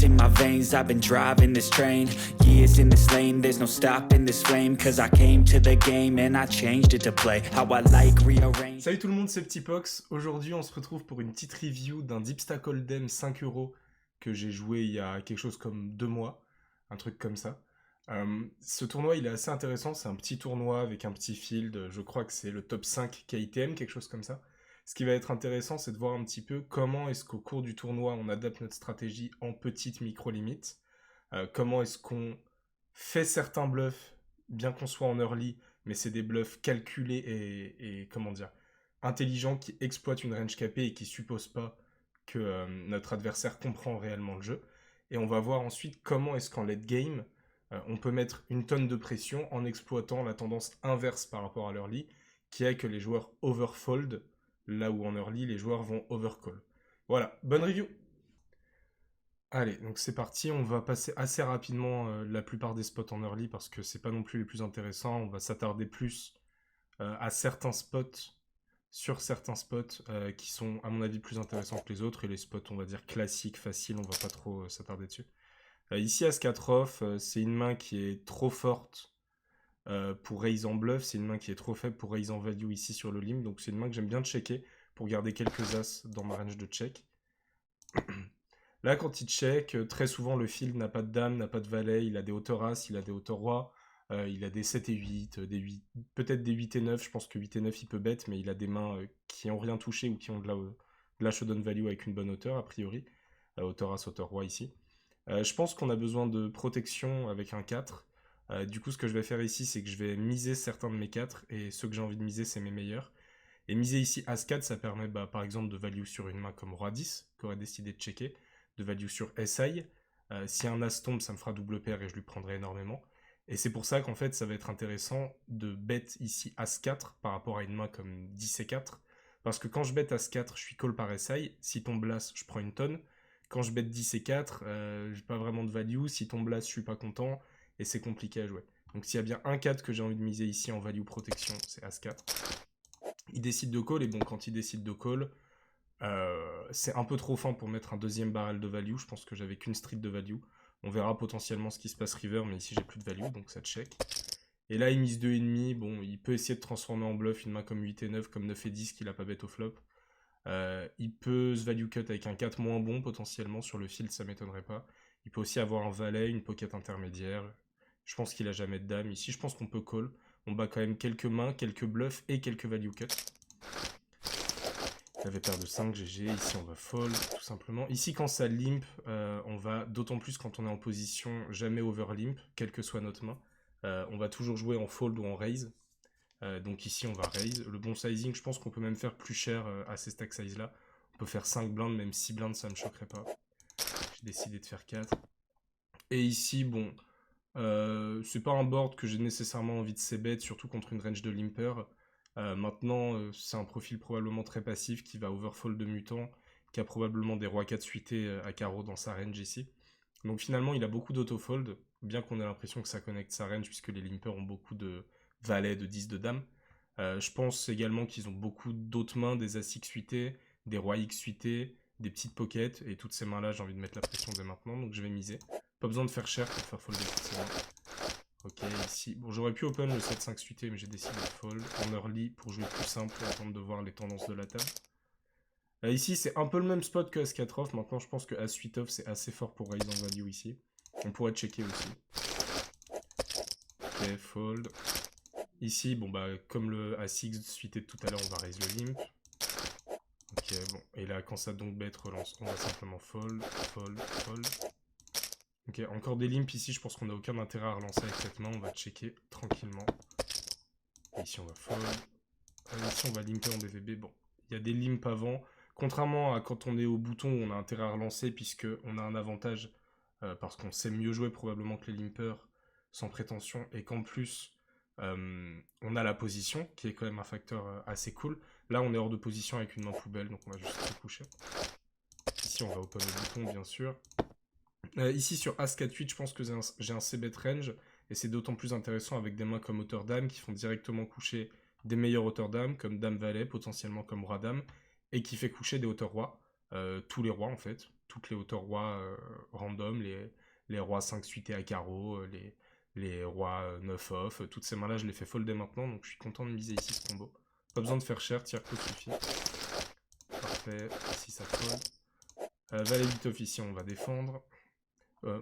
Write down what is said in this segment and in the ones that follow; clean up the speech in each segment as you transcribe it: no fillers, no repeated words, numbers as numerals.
in my veins, I've been driving this train. Years in this lane, there's no stopping this flame. Cause I came to the game and I changed it to play how I like, rearrange. Salut tout le monde, c'est Petitpox. Aujourd'hui, on se retrouve pour une petite review d'un Deep Stack Hold'em 5€ que j'ai joué il y a quelque chose comme 2 mois, un truc comme ça. Ce tournoi, il est assez intéressant, c'est un petit tournoi avec un petit field, je crois que c'est le top 5 KITM, quelque chose comme ça. Ce qui va être intéressant, c'est de voir un petit peu comment est-ce qu'au cours du tournoi, on adapte notre stratégie en petites micro-limites. Comment est-ce qu'on fait certains bluffs, bien qu'on soit en early, mais c'est des bluffs calculés et comment dire, intelligents qui exploitent une range capée et qui supposent pas que notre adversaire comprend réellement le jeu. Et on va voir ensuite comment est-ce qu'en late game, on peut mettre une tonne de pression en exploitant la tendance inverse par rapport à l'early, qui est que les joueurs overfold, là où en early, les joueurs vont overcall. Voilà, bonne review. Allez, donc c'est parti, on va passer assez rapidement la plupart des spots en early, parce que c'est pas non plus les plus intéressants, on va s'attarder plus à certains spots, sur certains spots qui sont à mon avis plus intéressants que les autres, et les spots on va dire classiques, faciles, on va pas trop s'attarder dessus. Ici, As-4 off, c'est une main qui est trop forte pour raise en bluff, c'est une main qui est trop faible pour raise en value ici sur le limp, donc c'est une main que j'aime bien checker pour garder quelques as dans ma range de check. Là, quand il check, très souvent le field n'a pas de dame, n'a pas de valet, il a des hauteurs as, il a des hauteurs roi, il a des 7 et 8, des 8 peut-être des 8 et 9, je pense que 8 et 9 il peut bet, mais il a des mains qui n'ont rien touché ou qui ont de la showdown value avec une bonne hauteur, a priori. Hauteur as, hauteur roi ici. Je pense qu'on a besoin de protection avec un 4. Du coup, ce que je vais faire ici, c'est que je vais miser certains de mes 4, et ceux que j'ai envie de miser, c'est mes meilleurs. Et miser ici As-4, ça permet par exemple de value sur une main comme Roi 10, qu'aurait décidé de checker, de value sur SI. Si un As tombe, ça me fera double paire et je lui prendrai énormément. Et c'est pour ça qu'en fait, ça va être intéressant de bet ici As-4 par rapport à une main comme 10 et 4. Parce que quand je bet As-4, je suis call par SI. Si tombe As, je prends une tonne. Quand je bet 10 et 4, j'ai pas vraiment de value. Si tombe As, je suis pas content. Et c'est compliqué à jouer. Donc s'il y a bien un 4 que j'ai envie de miser ici en value protection, c'est As-4. Il décide de call, et bon, quand il décide de call, c'est un peu trop fin pour mettre un deuxième barrel de value. Je pense que j'avais qu'une street de value. On verra potentiellement ce qui se passe river, mais ici j'ai plus de value, donc ça check. Et là il mise 2,5, bon, il peut essayer de transformer en bluff une main comme 8 et 9, comme 9 et 10 qu'il a pas bet au flop. Il peut se value cut avec un 4 moins bon potentiellement sur le field, ça m'étonnerait pas. Il peut aussi avoir un valet, une pocket intermédiaire. Je pense qu'il a jamais de dame. Ici je pense qu'on peut call. On bat quand même quelques mains, quelques bluffs et quelques value cut. Il avait paire de 5, GG. Ici on va fold tout simplement. Ici quand ça limp, on va, d'autant plus quand on est en position jamais over limp, quelle que soit notre main, on va toujours jouer en fold ou en raise. Donc ici on va raise. Le bon sizing, je pense qu'on peut même faire plus cher à ces stack size là. On peut faire 5 blindes, même 6 blindes, ça ne me choquerait pas. J'ai décidé de faire 4. Et ici, bon, c'est pas un board que j'ai nécessairement envie de c-bet, surtout contre une range de limper. Maintenant, c'est un profil probablement très passif qui va overfold de mutant, qui a probablement des rois 4 suités à carreau dans sa range ici. Donc finalement, il a beaucoup d'autofold, bien qu'on ait l'impression que ça connecte sa range, puisque les limpers ont beaucoup de valets, de 10, de dames. Je pense également qu'ils ont beaucoup d'autres mains, des as X suités, des rois X suités, des petites pockets, et toutes ces mains-là, j'ai envie de mettre la pression dès maintenant, donc je vais miser. Pas besoin de faire cher pour faire folder toutes ces mains. Ok, ici, bon, j'aurais pu open le 7-5 suité, mais j'ai décidé de fold en early pour jouer plus simple et attendre de voir les tendances de la table. Ici, c'est un peu le même spot que As-4 off. Maintenant, je pense que As-8 off, c'est assez fort pour raise en value ici. On pourrait checker aussi. Ok, fold. Ici, bon, bah, comme le As-6 suité de tout à l'heure, on va raise le limp. Ok, bon. Et là, quand ça donc bet relance, on va simplement fold, fold, fold. Ok, encore des limps ici, je pense qu'on n'a aucun intérêt à relancer avec cette main, on va checker tranquillement. Et ici on va fold. Ici on va limper en BVB, bon, il y a des limps avant. Contrairement à quand on est au bouton où on a intérêt à relancer, puisqu'on a un avantage, parce qu'on sait mieux jouer probablement que les limpers, sans prétention, et qu'en plus, on a la position, qui est quand même un facteur assez cool. Là on est hors de position avec une main poubelle, donc on va juste se coucher. Ici on va open le bouton bien sûr. Ici sur As-4-8, je pense que j'ai un c-bet range, et c'est d'autant plus intéressant avec des mains comme hauteur-dame qui font directement coucher des meilleures hauteurs-dame, comme dame-valet, potentiellement comme roi-dame, et qui fait coucher des hauteurs-rois, tous les rois en fait. toutes les hauteurs rois random, les rois 5 suités à carreau, les rois 9 off, toutes ces mains-là, je les fais folder maintenant, donc je suis content de miser ici ce combo. Pas besoin de faire cher, tire-pot suffit. Parfait, ici ça fold. Valet 8 off ici, on va défendre.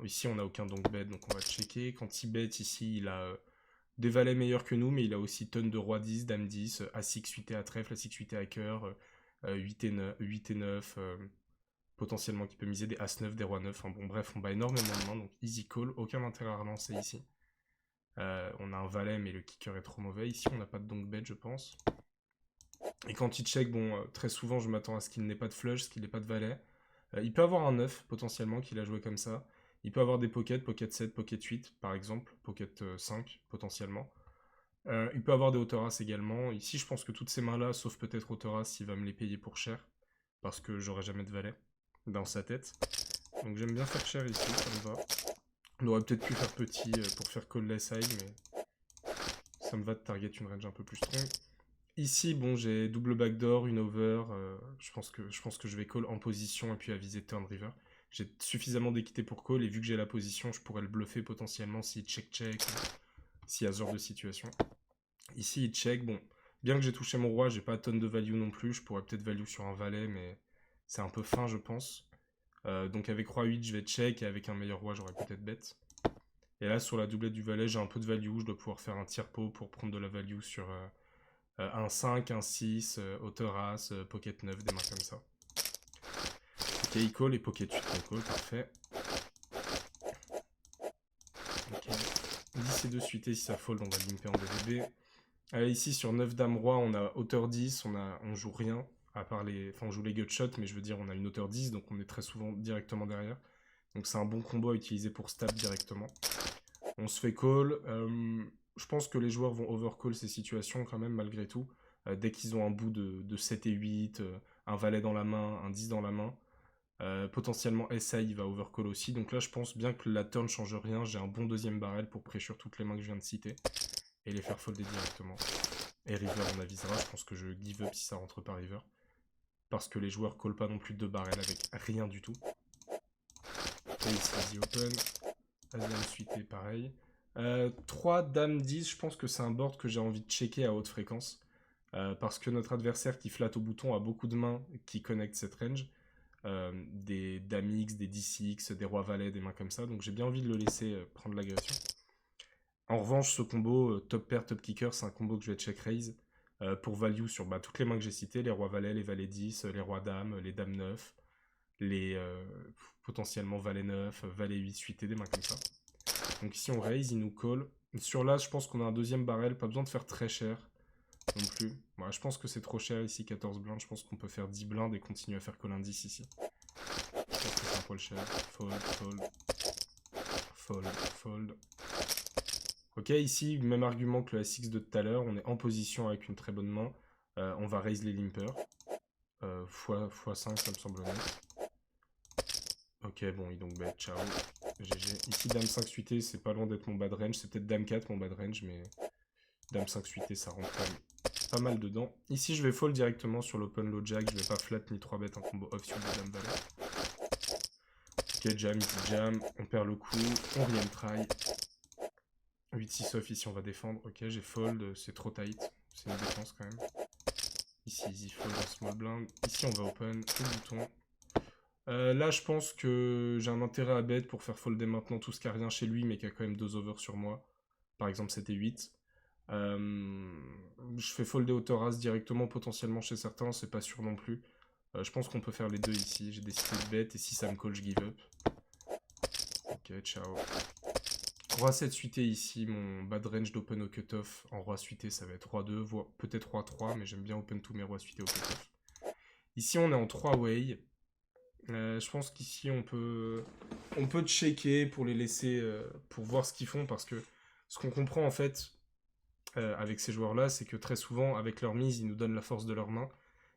Ici, on n'a aucun donk bet, donc on va checker. Quand il bet ici, il a des valets meilleurs que nous, mais il a aussi tonne de roi 10, dame 10, A6 suité à trèfle, A6 suité à cœur, 8 et 9, potentiellement qui peut miser des As 9, des rois 9. Enfin bon, bref, on bat énormément de mains, donc easy call, aucun intérêt à relancer ici. On a un valet, mais le kicker est trop mauvais. Ici, on n'a pas de donk bet, je pense. Et quand il check, bon, très souvent, je m'attends à ce qu'il n'ait pas de flush, qu'il n'ait pas de valet. Il peut avoir un 9, potentiellement, qu'il a joué comme ça. Il peut avoir des pockets, pocket 7, pocket 8, par exemple, pocket 5, potentiellement. Il peut avoir des hauteurs as également. Ici, je pense que toutes ces mains-là, sauf peut-être hauteur as, il va me les payer pour cher. Parce que j'aurai jamais de valet dans sa tête. Donc j'aime bien faire cher ici, ça me va. On aurait peut-être pu faire petit pour faire call less high, mais ça me va de target une range un peu plus strong. Ici, bon, j'ai double backdoor, une over. Je pense que je vais call en position et puis aviser turn river. J'ai suffisamment d'équité pour call et vu que j'ai la position, je pourrais le bluffer potentiellement s'il check-check, s'il y a ce genre de situation. Ici, il check. Bon, bien que j'ai touché mon roi, j'ai pas tonne de value non plus. Je pourrais peut-être value sur un valet, mais c'est un peu fin, je pense. Donc avec roi 8, je vais check et avec un meilleur roi, j'aurais peut-être bet. Et là, sur la doublette du valet, j'ai un peu de value. Je dois pouvoir faire un tiers pot pour prendre de la value sur un 5, un 6, hauteur as, pocket 9, des mains comme ça. Ok, il call et pocket 8, on call, parfait. Ok, 10 et 2 suités, si ça fold, on va limper en DDB. Ici, sur 9 dames roi, on a hauteur 10, on joue rien, à part les... Enfin, on joue les gutshots, mais je veux dire, on a une hauteur 10, donc on est très souvent directement derrière. Donc c'est un bon combo à utiliser pour stab directement. On se fait call. Je pense que les joueurs vont overcall ces situations quand même, malgré tout. Dès qu'ils ont un bout de 7 et 8, un valet dans la main, un 10 dans la main, potentiellement SI il va overcall aussi. Donc là, je pense bien que la turn change rien. J'ai un bon deuxième barrel pour pressure toutes les mains que je viens de citer. Et les faire folder directement. Et river, on avisera. Je pense que je give up si ça rentre pas river. Parce que les joueurs call pas non plus de barrel avec rien du tout. Et ici, easy open. As-dame suité, pareil. 3 dames 10, je pense que c'est un board que j'ai envie de checker à haute fréquence. Parce que notre adversaire qui flatte au bouton a beaucoup de mains qui connectent cette range. Des dames X, des 10X, des rois valets, des mains comme ça. Donc j'ai bien envie de le laisser prendre l'agression. En revanche, ce combo top pair, top kicker, c'est un combo que je vais check raise pour value sur toutes les mains que j'ai citées, les rois valets, les valets 10, les rois dames, les dames 9, les potentiellement valet 9, valet 8 suité, des mains comme ça. Donc ici on raise, il nous call. Sur là, je pense qu'on a un deuxième barrel, pas besoin de faire très cher non plus. Ouais, je pense que c'est trop cher ici, 14 blindes. Je pense qu'on peut faire 10 blindes et continuer à faire call indice ici. Je pense que c'est un poil cher. Fold, fold, fold, fold. Ok, ici, même argument que le A6 de tout à l'heure. On est en position avec une très bonne main. On va raise les limpers. x5, ça me semble honnête. Ok, bon, il donc bet, ciao. GG. Ici, dame 5 suité, c'est pas loin d'être mon bad range. C'est peut-être dame 4 mon bad range, mais dame 5 suité, ça rentre quand même pas mal dedans. Ici, je vais fold directement sur l'open low jack. Je vais pas flat ni 3 bet un combo off sur le dame valet. Ok, jam, ici jam. On perd le coup. On rien try. 8-6 off, ici on va défendre. Ok, j'ai fold, c'est trop tight. C'est une défense quand même. Ici, easy fold en small blind. Ici, on va open au bouton. Là, je pense que j'ai un intérêt à bet pour faire folder maintenant tout ce qui a rien chez lui, mais qui a quand même 2 overs sur moi. Par exemple, c'était 8. Je fais folder hauteur as directement, potentiellement chez certains, c'est pas sûr non plus. Je pense qu'on peut faire les deux ici. J'ai décidé de bet, et si ça me call, je give up. Ok, ciao. Roi 7 suité ici, mon bad range d'open au cutoff. En roi suité, ça va être roi 2, voire peut-être roi 3, mais j'aime bien open tous mes rois suités au cutoff. Ici, on est en 3 way. Je pense qu'ici, on peut checker pour les laisser, pour voir ce qu'ils font, parce que ce qu'on comprend en fait avec ces joueurs-là, c'est que très souvent, avec leur mise, ils nous donnent la force de leur main.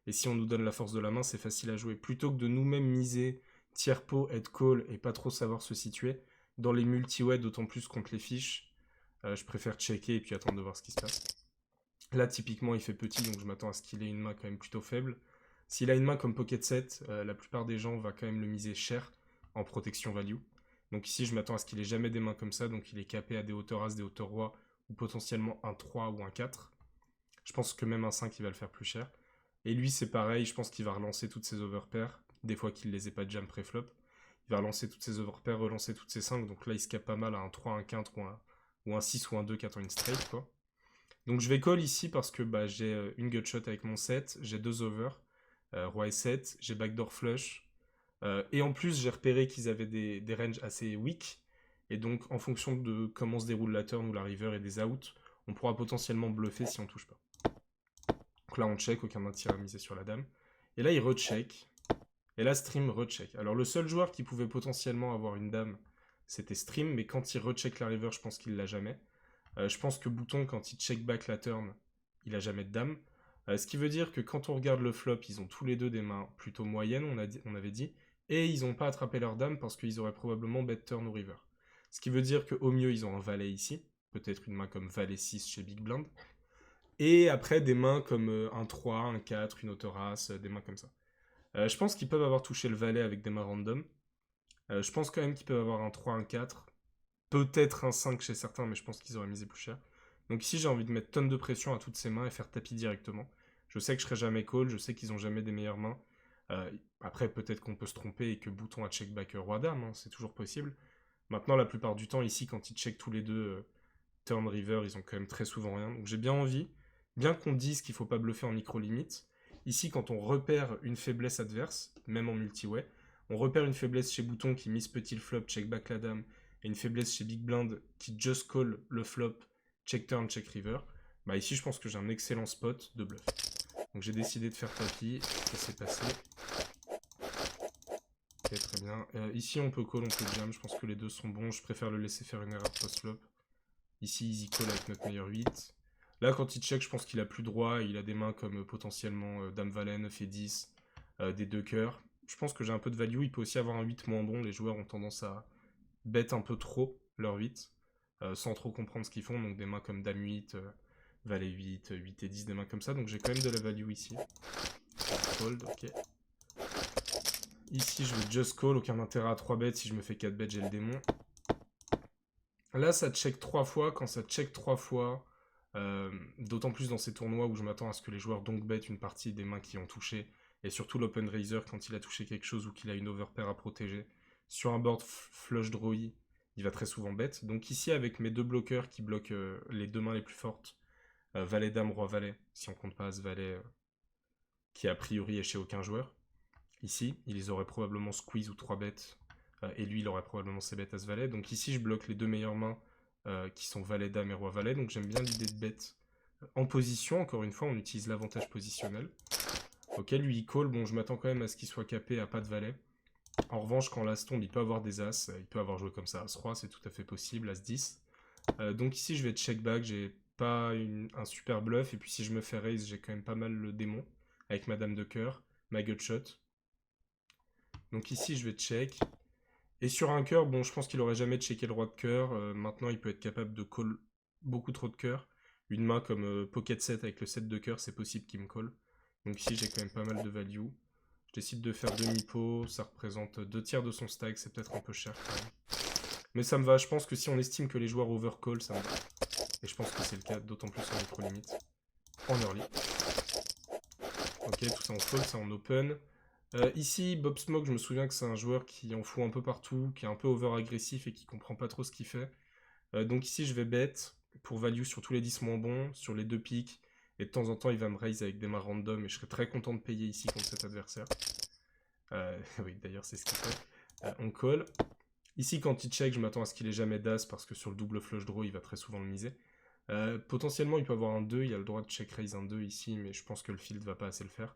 Et si on nous donne la force de la main, c'est facile à jouer. Plutôt que de nous-mêmes miser tiers pot, head call et pas trop savoir se situer, dans les multi-way, d'autant plus contre les fiches, je préfère checker et puis attendre de voir ce qui se passe. Là, typiquement, il fait petit, donc je m'attends à ce qu'il ait une main quand même plutôt faible. S'il a une main comme Pocket 7, la plupart des gens va quand même le miser cher en protection value. Donc ici, je m'attends à ce qu'il ait jamais des mains comme ça, donc il est capé à des hauteurs As, des hauteurs Roi, ou potentiellement un 3 ou un 4. Je pense que même un 5, il va le faire plus cher. Et lui, c'est pareil, je pense qu'il va relancer toutes ses overpairs, des fois qu'il les ait pas jam pré-flop. Il va relancer toutes ses overpairs, relancer toutes ses 5, donc là, il se cape pas mal à un 3, un 4 ou un 6 ou un 2 qui attend une straight, quoi. Donc je vais call ici parce que j'ai une gutshot avec mon 7, j'ai 2 over, Roi et 7, j'ai backdoor flush, et en plus j'ai repéré qu'ils avaient des ranges assez weak, et donc en fonction de comment se déroule la turn ou la river et des outs, on pourra potentiellement bluffer si on touche pas. Donc là on check, aucun intérêt à miser sur la dame, et là il recheck, et là Stream recheck. Alors le seul joueur qui pouvait potentiellement avoir une dame, c'était Stream, mais quand il recheck la river, je pense qu'il l'a jamais. Je pense que Bouton, quand il check back la turn, il a jamais de dame. Ce qui veut dire que quand on regarde le flop, ils ont tous les deux des mains plutôt moyennes, on avait dit, et ils n'ont pas attrapé leur dame parce qu'ils auraient probablement bet turn ou river. Ce qui veut dire qu'au mieux, ils ont un valet ici, peut-être une main comme valet 6 chez Big Blind, et après des mains comme un 3, un 4, une auto-race, des mains comme ça. Je pense qu'ils peuvent avoir touché le valet avec des mains random. Je pense quand même qu'ils peuvent avoir un 3, un 4, peut-être un 5 chez certains, mais je pense qu'ils auraient misé plus cher. Donc ici, j'ai envie de mettre tonne de pression à toutes ces mains et faire tapis directement. Je sais que je serai jamais call, je sais qu'ils ont jamais des meilleures mains. Après, peut-être qu'on peut se tromper et que Bouton a check back Roi-Dame, hein, c'est toujours possible. Maintenant, la plupart du temps, ici, quand ils check tous les deux turn river, ils ont quand même très souvent rien. Donc j'ai bien envie, bien qu'on dise qu'il faut pas bluffer en micro-limite, ici, quand on repère une faiblesse adverse, même en multi-way, on repère une faiblesse chez Bouton qui mise petit le flop, check back la dame, et une faiblesse chez Big Blind qui just call le flop, check turn, check river, bah ici je pense que j'ai un excellent spot de bluff. Donc j'ai décidé de faire tapis, ça s'est passé. Ok, très bien. Ici on peut call, on peut jam, je pense que les deux sont bons, je préfère le laisser faire une erreur post-flop. Ici easy call avec notre meilleur 8. Là quand il check, je pense qu'il a plus droit, il a des mains comme potentiellement Dame Valet, 9 et 10, des deux cœurs. Je pense que j'ai un peu de value, il peut aussi avoir un 8 moins bon, les joueurs ont tendance à bet un peu trop leur 8, sans trop comprendre ce qu'ils font, donc des mains comme Dame 8, Valet 8, 8 et 10, des mains comme ça, donc j'ai quand même de la value ici. Fold, ok. Ici je vais just call, aucun intérêt à 3 bêtes, si je me fais 4 bêtes j'ai le démon. Là ça check 3 fois, quand ça check 3 fois, d'autant plus dans ces tournois où je m'attends à ce que les joueurs donc bet une partie des mains qui ont touché, et surtout l'open raiser quand il a touché quelque chose ou qu'il a une overpair à protéger. Sur un board flush draw, il va très souvent bet. Donc ici, avec mes deux bloqueurs qui bloquent les deux mains les plus fortes, Valet Dame, Roi Valet, si on compte pas As Valet, qui a priori est chez aucun joueur. Ici, il les aurait probablement squeeze ou 3 bêtes, et lui, il aurait probablement ses bêtes As Valet. Donc ici, je bloque les deux meilleures mains, qui sont Valet Dame et Roi Valet. Donc j'aime bien l'idée de bet en position. Encore une fois, on utilise l'avantage positionnel. Ok, lui, il call. Bon, je m'attends quand même à ce qu'il soit capé à pas de Valet. En revanche, quand l'As tombe, il peut avoir des As, il peut avoir joué comme ça As-Roi, c'est tout à fait possible, As-10. Donc ici, je vais check back, j'ai pas un super bluff, et puis si je me fais raise, j'ai quand même pas mal le démon, avec ma dame de cœur, ma gutshot. Donc ici, je vais check. Et sur un cœur, bon, je pense qu'il aurait jamais checké le roi de cœur, maintenant il peut être capable de call beaucoup trop de cœur. Une main comme Pocket 7 avec le 7 de cœur, c'est possible qu'il me call. Donc ici, j'ai quand même pas mal de value. Je décide de faire demi-pot, ça représente 2 tiers de son stack, c'est peut-être un peu cher quand même. Mais ça me va, je pense que si on estime que les joueurs overcall, ça me va. Et je pense que c'est le cas, d'autant plus en micro-limite. En early. Ok, tout ça en fold, ça en open. Ici, Bob Smoke, je me souviens que c'est un joueur qui en fout un peu partout, qui est un peu over-agressif et qui comprend pas trop ce qu'il fait. Donc ici, je vais bet pour value sur tous les 10 moins bons, sur les deux pics. Et de temps en temps, il va me raise avec des mains random et je serais très content de payer ici contre cet adversaire. Oui, d'ailleurs, c'est ce qu'il fait. On call. Ici, quand il check, je m'attends à ce qu'il ait jamais d'as parce que sur le double flush draw, il va très souvent le miser. Potentiellement, il peut avoir un 2, il a le droit de check raise un 2 ici, mais je pense que le field va pas assez le faire.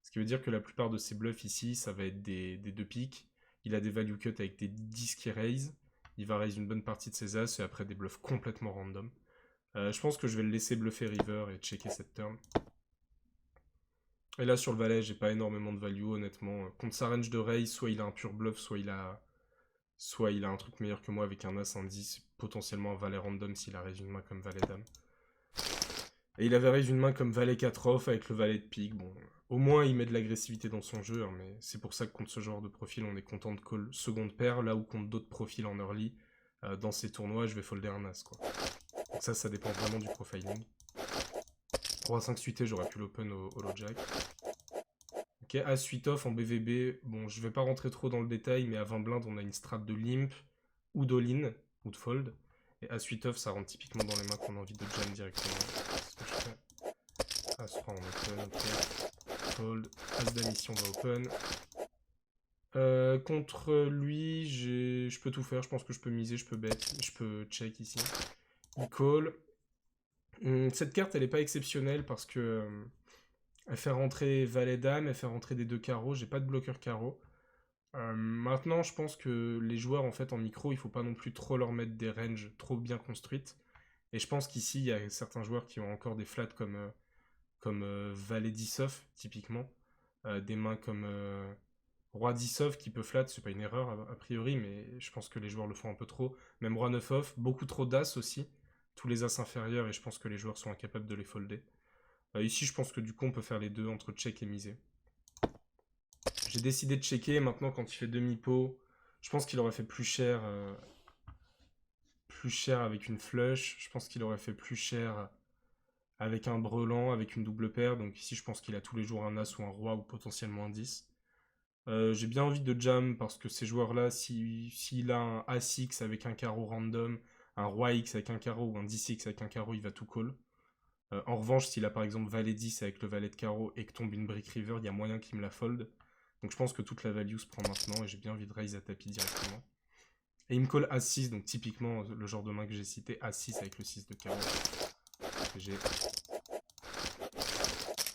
Ce qui veut dire que la plupart de ses bluffs ici, ça va être des 2 pics. Il a des value cut avec des 10 qui raise. Il va raise une bonne partie de ses as et après des bluffs complètement random. Je pense que je vais le laisser bluffer river et checker cette turn. Et là sur le valet, j'ai pas énormément de value honnêtement. Contre sa range de raise, soit il a un pur bluff, soit il a un truc meilleur que moi avec un as, un 10, potentiellement un valet random s'il a raise une main comme valet dame. Et il avait raise une main comme valet 4 off avec le valet de pique. Bon, Au moins, il met de l'agressivité dans son jeu, hein, mais c'est pour ça que contre ce genre de profil, on est content de call seconde paire, là où contre d'autres profils en early, dans ces tournois, je vais folder un as, quoi. Donc ça dépend vraiment du profiling. Roi 5 suité, j'aurais pu l'open au low jack. Ok, as 8 off en BVB. Bon, je vais pas rentrer trop dans le détail, mais à 20 blindes, on a une strat de limp, ou d'all-in, ou de fold. Et as 8 off, ça rentre typiquement dans les mains qu'on a envie de jam directement. C'est ce que je fais. As 3 en open, ok. Fold, as dame ici, on va open. Contre lui, je peux tout faire. Je pense que je peux miser, je peux bet, je peux check ici. Il call. Cette carte, elle est pas exceptionnelle parce que elle fait rentrer valet dame, elle fait rentrer des 2 carreaux. J'ai pas de bloqueur carreau. Maintenant, je pense que les joueurs en fait en micro, il faut pas non plus trop leur mettre des ranges trop bien construites. Et je pense qu'ici, il y a certains joueurs qui ont encore des flats comme valet 10 off, typiquement. Des mains comme roi 10 off qui peut flat, c'est pas une erreur a priori, mais je pense que les joueurs le font un peu trop. Même roi 9 off, beaucoup trop d'as aussi. Tous les as inférieurs, et je pense que les joueurs sont incapables de les folder. Ici, je pense que du coup, on peut faire les deux entre check et miser. J'ai décidé de checker. Maintenant, quand il fait demi-pot, je pense qu'il aurait fait plus cher avec une flush. Je pense qu'il aurait fait plus cher avec un brelan, avec une double paire. Donc ici, je pense qu'il a tous les jours un as ou un roi ou potentiellement un 10. J'ai bien envie de jam parce que ces joueurs-là, s'il a un As-X avec un carreau random, un roi X avec un carreau ou un 10X avec un carreau, il va tout call. En revanche, s'il a par exemple valet 10 avec le valet de carreau et que tombe une brick river, il y a moyen qu'il me la fold. Donc je pense que toute la value se prend maintenant et j'ai bien envie de raise à tapis directement. Et il me call As-6, donc typiquement le genre de main que j'ai cité, As-6 avec le 6 de carreau. J'ai...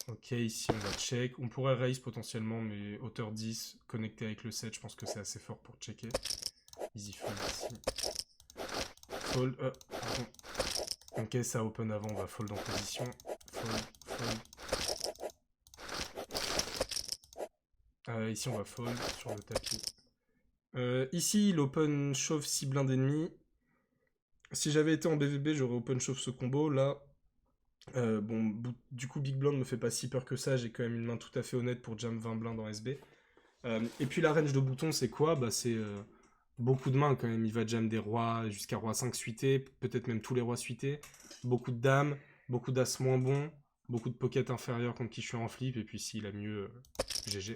Ok, ici on va check. On pourrait raise potentiellement, mais hauteur 10, connecté avec le 7, je pense que c'est assez fort pour checker. Easy fold ici. Fold, pardon. Ok, ça open avant, on va fold en position. Fold, fold. Ici on va fold sur le tapis. Ici il open shove 6 blindes ennemis. Si j'avais été en BVB, j'aurais open shove ce combo. Là, bon, du coup, Big Blind me fait pas si peur que ça. J'ai quand même une main tout à fait honnête pour jam 20 blindes en SB. Et puis la range de boutons, c'est quoi? Bah, c'est beaucoup de mains quand même. Il va jam des rois jusqu'à roi 5 suité, peut-être même tous les rois suités. Beaucoup de dames, beaucoup d'as moins bons, beaucoup de pockets inférieurs contre qui je suis en flip. Et puis s'il a mieux, GG.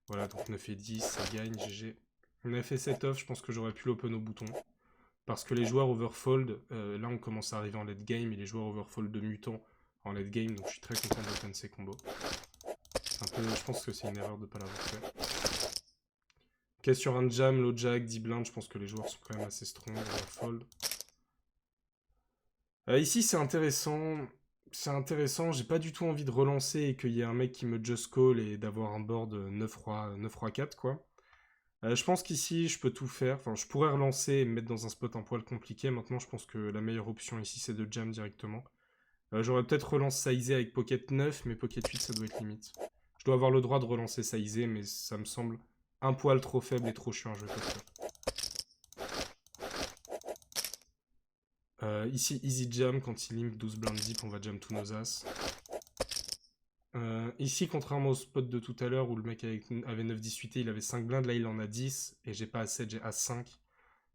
Voilà, donc 9 et 10, ça gagne, GG. 9 et 7 off, je pense que j'aurais pu l'open au bouton. Parce que les joueurs overfold, là on commence à arriver en late game, et les joueurs overfold de mutants en late game, donc je suis très content d'open ces combos. Je pense que c'est une erreur de ne pas l'avoir fait. Ok, sur un jam, low jack, 10 blindes, je pense que les joueurs sont quand même assez strong, overfold. Ici c'est intéressant, j'ai pas du tout envie de relancer et qu'il y ait un mec qui me just call et d'avoir un board 9 roi 4 quoi. Je pense qu'ici, je peux tout faire. Enfin, je pourrais relancer et me mettre dans un spot un poil compliqué. Maintenant, je pense que la meilleure option ici, c'est de jam directement. J'aurais peut-être relancé Saizé avec Pocket 9, mais Pocket 8, ça doit être limite. Je dois avoir le droit de relancer Saizé, mais ça me semble un poil trop faible et trop chiant à jouer comme ça. Ici, easy jam. Quand il limp 12 blindes deep, on va jam tous nos as. Ici, contrairement au spot de tout à l'heure où le mec avait 9-18, il avait 5 blindes, là il en a 10, et j'ai pas as 7, j'ai as 5.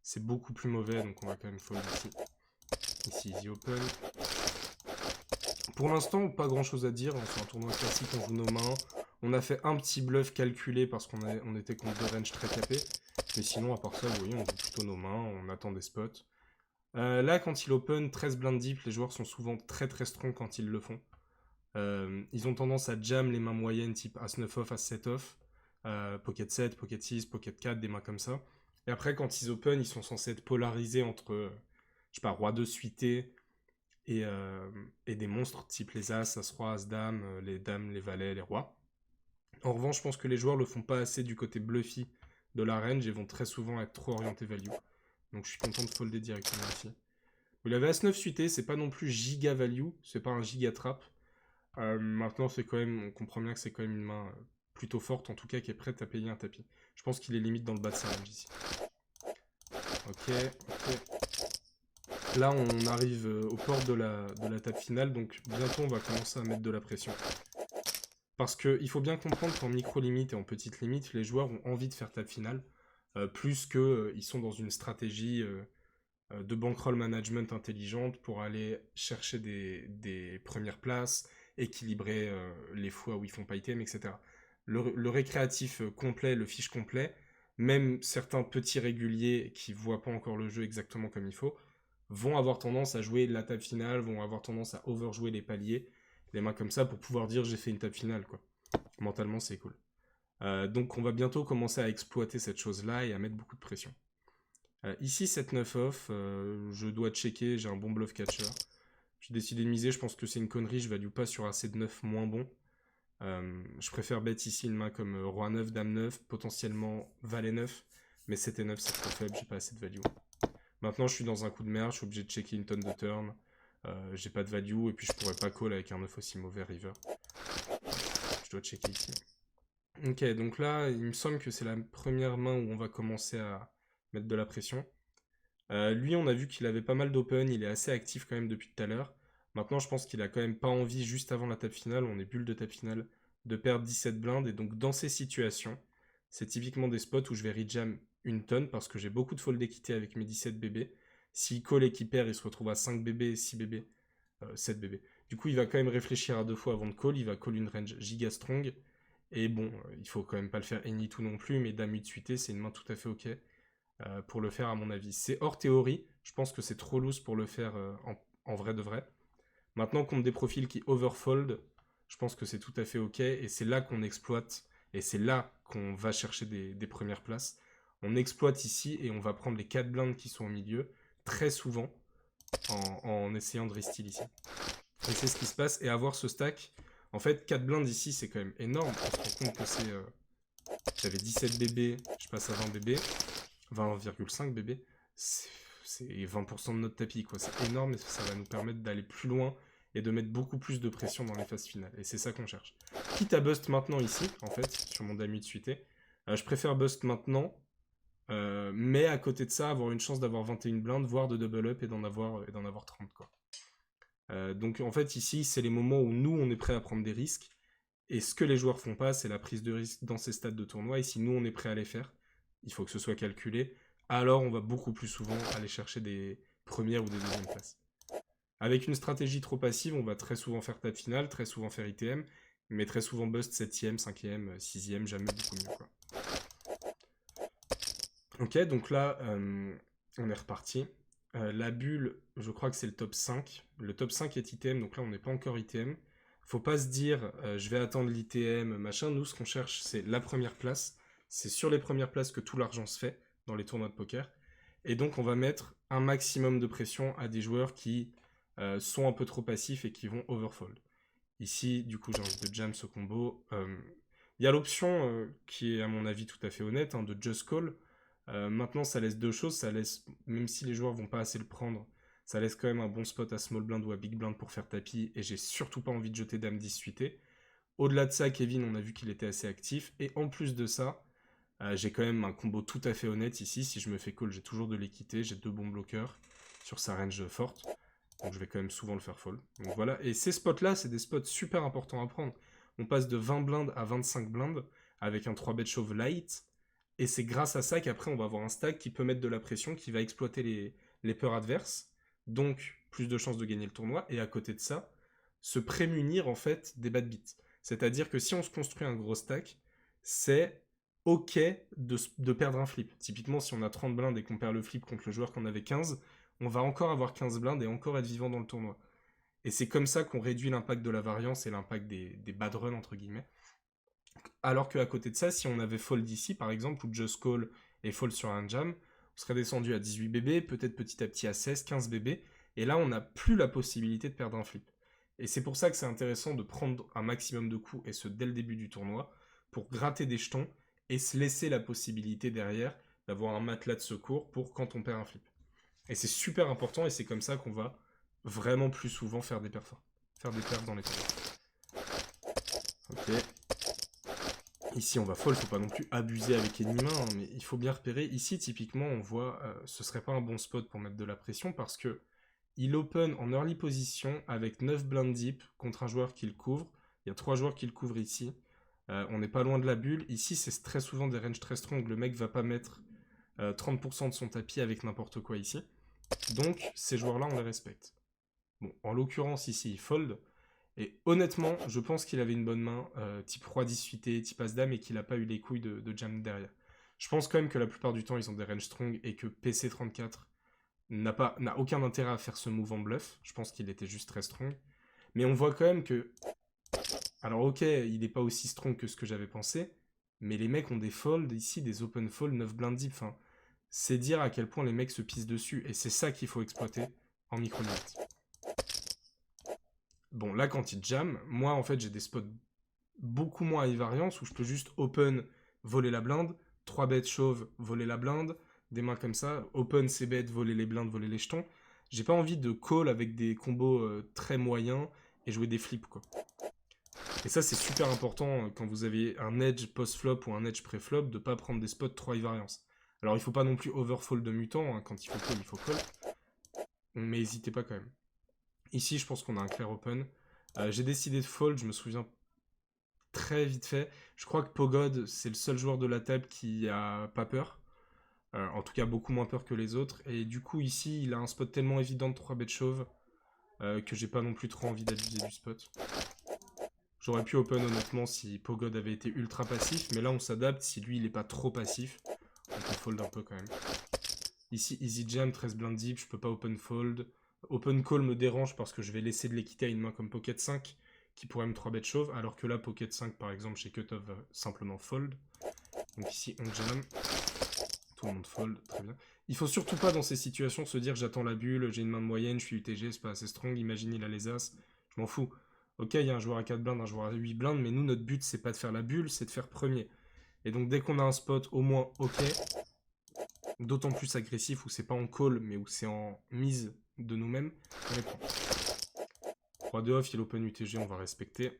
C'est beaucoup plus mauvais, donc on va quand même fold ici. Ici, easy open. Pour l'instant, pas grand chose à dire, c'est un tournoi classique, on joue nos mains. On a fait un petit bluff calculé parce qu'on était contre deux ranges très capés. Mais sinon, à part ça, vous voyez, on joue plutôt nos mains, on attend des spots. Là, quand il open 13 blindes deep, les joueurs sont souvent très très strong quand ils le font. Ils ont tendance à jam les mains moyennes type As-9 off, As-7 off, Pocket 7, Pocket 6, Pocket 4, des mains comme ça. Et après, quand ils open, ils sont censés être polarisés entre, je sais pas, Roi 2 suité et des monstres type les As, As-Roi, As-Dame, les Dames, les Valets, les Rois. En revanche, je pense que les joueurs le font pas assez du côté bluffy de la range et vont très souvent être trop orientés value. Donc je suis content de folder directement ici. Vous l'avez As-9 suité, c'est pas non plus giga value, c'est pas un giga trap. Maintenant, c'est quand même, on comprend bien que c'est quand même une main plutôt forte, en tout cas qui est prête à payer un tapis. Je pense qu'il est limite dans le bas de sa range ici. Ok. Là, on arrive aux portes de la table finale, donc bientôt on va commencer à mettre de la pression. Parce qu'il faut bien comprendre qu'en micro-limite et en petite limite, les joueurs ont envie de faire table finale, plus qu'ils sont dans une stratégie de bankroll management intelligente pour aller chercher des premières places, équilibrer les fois où ils font pas item, etc. Le récréatif complet, le fiche complet, même certains petits réguliers qui voient pas encore le jeu exactement comme il faut, vont avoir tendance à jouer la table finale, vont avoir tendance à overjouer les paliers, les mains comme ça, pour pouvoir dire j'ai fait une table finale, quoi. Mentalement, c'est cool. Donc on va bientôt commencer à exploiter cette chose-là et à mettre beaucoup de pression. Ici, 7-9 off, je dois checker, j'ai un bon bluff catcher. J'ai décidé de miser, je pense que c'est une connerie, je value pas sur assez de 9 moins bon. Je préfère bet ici une main comme Roi 9, Dame 9, potentiellement Valet 9, mais 7 et 9 c'est trop faible, j'ai pas assez de value. Maintenant je suis dans un coup de merde, je suis obligé de checker une tonne de turn, j'ai pas de value, et puis je pourrais pas call avec un 9 aussi mauvais river. Je dois checker ici. Ok, donc là, il me semble que c'est la première main où on va commencer à mettre de la pression. Lui, on a vu qu'il avait pas mal d'open, il est assez actif quand même depuis tout à l'heure. Maintenant, je pense qu'il a quand même pas envie, juste avant la table finale, on est bulle de table finale, de perdre 17 blindes. Et donc, dans ces situations, c'est typiquement des spots où je vais rejam une tonne parce que j'ai beaucoup de fold d'équité avec mes 17 bébés. S'il call et qu'il perd, il se retrouve à 5 bébés, 6 bébés, 7 bébés. Du coup, il va quand même réfléchir à 2 fois avant de call. Il va call une range giga strong. Et bon, il faut quand même pas le faire any tout non plus, mais dame 8 suité, c'est une main tout à fait ok pour le faire à mon avis. C'est hors théorie, je pense que c'est trop loose pour le faire en vrai de vrai. Maintenant, contre des profils qui overfold, je pense que c'est tout à fait ok, et c'est là qu'on exploite, et c'est là qu'on va chercher des premières places. On exploite ici, et on va prendre les 4 blindes qui sont au milieu, très souvent, en essayant de restyle ici. Et c'est ce qui se passe, et avoir ce stack, en fait, 4 blindes ici, c'est quand même énorme, on se rend compte que c'est... J'avais 17 bébés, je passe à 20 bébés, 20,5 bébés, c'est 20% de notre tapis, quoi. C'est énorme et ça va nous permettre d'aller plus loin et de mettre beaucoup plus de pression dans les phases finales. Et c'est ça qu'on cherche. Quitte à bust maintenant ici, en fait, sur mon dame 8 suité, je préfère bust maintenant, mais à côté de ça, avoir une chance d'avoir 21 blindes, voire de double up et d'en avoir 30, quoi. Donc en fait, ici, c'est les moments où nous, on est prêt à prendre des risques. Et ce que les joueurs font pas, c'est la prise de risque dans ces stades de tournoi. Et si nous, on est prêt à les faire, il faut que ce soit calculé. Alors, on va beaucoup plus souvent aller chercher des premières ou des deuxièmes places. Avec une stratégie trop passive, on va très souvent faire table finale, très souvent faire ITM, mais très souvent bust 7ème, 5ème, 6ème, jamais beaucoup mieux, quoi. Ok, donc là, on est reparti. La bulle, je crois que c'est le top 5. Le top 5 est ITM, donc là, on n'est pas encore ITM. Faut pas se dire, je vais attendre l'ITM, machin. Nous, ce qu'on cherche, c'est la première place. C'est sur les premières places que tout l'argent se fait dans les tournois de poker. Et donc, on va mettre un maximum de pression à des joueurs qui sont un peu trop passifs et qui vont overfold. Ici, du coup, j'ai envie de jam ce combo. Il y a l'option qui est, à mon avis, tout à fait honnête, hein, de just call. Maintenant, ça laisse deux choses. Ça laisse, même si les joueurs vont pas assez le prendre, ça laisse quand même un bon spot à small blind ou à big blind pour faire tapis, et j'ai surtout pas envie de jeter dame 10 suité. Au-delà de ça, Kevin, on a vu qu'il était assez actif, et en plus de ça, j'ai quand même un combo tout à fait honnête ici. Si je me fais call, j'ai toujours de l'équité, j'ai 2 bons bloqueurs sur sa range forte, donc je vais quand même souvent le faire fold. Donc voilà, et ces spots-là, c'est des spots super importants à prendre. On passe de 20 blindes à 25 blindes avec un 3-bet shove light, et c'est grâce à ça qu'après on va avoir un stack qui peut mettre de la pression, qui va exploiter les peurs adverses, donc plus de chances de gagner le tournoi, et à côté de ça, se prémunir en fait des bad beats. C'est-à-dire que si on se construit un gros stack, c'est ok de perdre un flip. Typiquement, si on a 30 blindes et qu'on perd le flip contre le joueur qu'on avait 15, on va encore avoir 15 blindes et encore être vivant dans le tournoi. Et c'est comme ça qu'on réduit l'impact de la variance et l'impact des bad runs, entre guillemets. Alors qu'à côté de ça, si on avait fold ici, par exemple, ou just call et fold sur un jam, on serait descendu à 18 bébés, peut-être petit à petit à 16, 15 bébés, et là, on n'a plus la possibilité de perdre un flip. Et c'est pour ça que c'est intéressant de prendre un maximum de coups, et ce dès le début du tournoi, pour gratter des jetons, et se laisser la possibilité derrière d'avoir un matelas de secours pour quand on perd un flip. Et c'est super important, et c'est comme ça qu'on va vraiment plus souvent faire des perfs dans les tournois. Ok. Ici, on va fold, faut pas non plus abuser avec Enima, hein, mais il faut bien repérer. Ici, typiquement, on voit, ce serait pas un bon spot pour mettre de la pression parce que il open en early position avec 9 blindes deep contre un joueur qui le couvre, Il y a 3 joueurs qui le couvrent ici. On n'est pas loin de la bulle. Ici, c'est très souvent des ranges très strong. Le mec va pas mettre 30% de son tapis avec n'importe quoi ici. Donc, ces joueurs-là, on les respecte. Bon, en l'occurrence, ici, il fold. Et honnêtement, je pense qu'il avait une bonne main, type roi 10 suité, type as dame, et qu'il n'a pas eu les couilles de jam derrière. Je pense quand même que la plupart du temps, ils ont des ranges strong et que PC34 n'a aucun intérêt à faire ce move en bluff. Je pense qu'il était juste très strong. Mais on voit quand même que... Alors ok, il n'est pas aussi strong que ce que j'avais pensé, mais les mecs ont des folds ici, des open fold 9 blind deep. Enfin, c'est dire à quel point les mecs se pissent dessus, et c'est ça qu'il faut exploiter en micro-limite. Bon, là, quand il jam, moi, en fait, j'ai des spots beaucoup moins high variance où je peux juste open, voler la blinde, 3 bêtes chauve, voler la blinde, des mains comme ça, open c'est bêtes, voler les blindes, voler les jetons. J'ai pas envie de call avec des combos très moyens et jouer des flips, quoi. Et ça, c'est super important quand vous avez un edge post-flop ou un edge pré-flop de pas prendre des spots trop high variance. Alors, il faut pas non plus overfold de mutant, hein. Quand il faut call. Mais n'hésitez pas quand même. Ici, je pense qu'on a un clair open. J'ai décidé de fold, je me souviens très vite fait. Je crois que Pogod, c'est le seul joueur de la table qui a pas peur. En tout cas, beaucoup moins peur que les autres. Et du coup, ici, il a un spot tellement évident de 3 bêtes chauves que j'ai pas non plus trop envie d'abuser du spot. J'aurais pu open honnêtement si Pogod avait été ultra passif, mais là on s'adapte. Si lui il est pas trop passif, on peut fold un peu quand même. Ici, easy jam, 13 blind deep, je peux pas open fold. Open call me dérange parce que je vais laisser de l'équité à une main comme Pocket 5 qui pourrait me 3 bêtes chauve, alors que là, Pocket 5 par exemple, chez Cutoff va simplement fold. Donc ici, on jam. Tout le monde fold, très bien. Il faut surtout pas dans ces situations se dire j'attends la bulle, j'ai une main moyenne, je suis UTG, c'est pas assez strong, imagine il a les as, je m'en fous. Ok, il y a un joueur à 4 blindes, un joueur à 8 blindes, mais nous, notre but, c'est pas de faire la bulle, c'est de faire premier. Et donc, dès qu'on a un spot, au moins, ok, d'autant plus agressif, où c'est pas en call, mais où c'est en mise de nous-mêmes, on les prend. Roi de off, il open UTG, on va respecter.